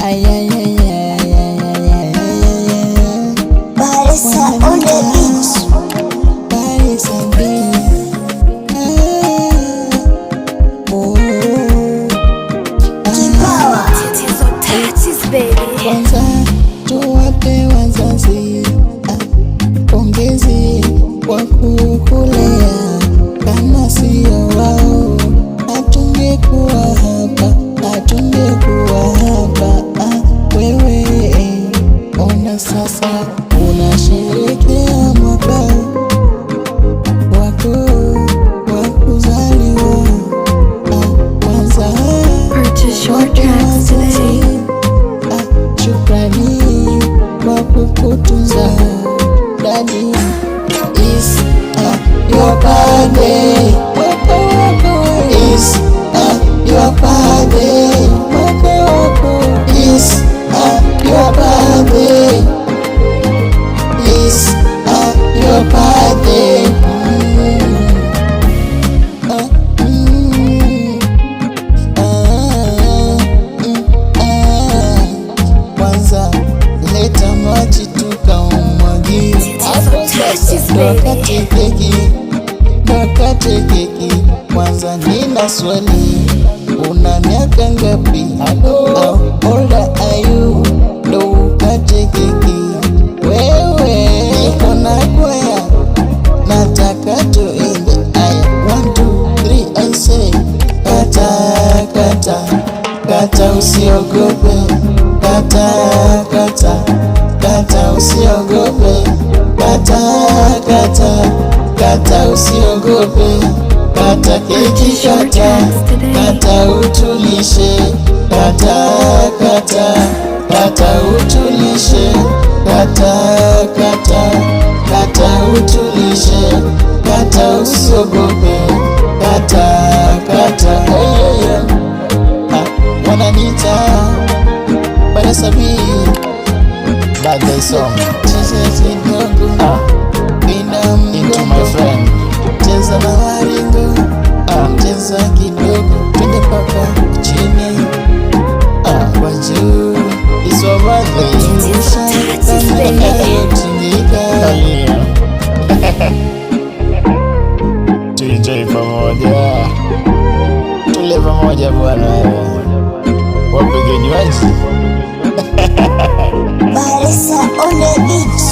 Ay, ay, ay, ay, ay, ay, ay, ay. Baresa on the beach. Baresa beat. Oh, Kipawa. Tatizo touches baby. kwanza tuwape wazazi pongezi kwa kukulea, kama sio wao hatungekuwa hapa, hatungekuwa hapa. Wewe ona sasa unasherehekea mwaka wako wa kuzaliwa. Kwanza Purchase your tracks today. shukrani kwa kukutunza. Daddy, is your birthday. Is your birthday. Is your birthday. Is your birthday. Kwanza leta maji tukaumwagie, wakate keki. Kwanza nina swali, una miaka ngapi? How old are you? Ndo ukate keki wewe. Niko na kwaya nataka tuimbe. I 1 2 3 I say kata kata kata, usiogope kata kata kata, usiogope kata kata kata, usiogope kata keki, kata kata utulishe, kata kata kata utulishe, kata kata kata utulishe, kata usiogope kata kata. Wananiita Baresa beat. Birthday song. Cheza kidogo. Into my friend. Cheza na waringo. Cheza kidogo. Twende papa chini. Kwa juu. It's your birthday. Tuenjoy pamoja. Tule pamoja bwana wewe. Wapigaji waji. Baresa on the beach.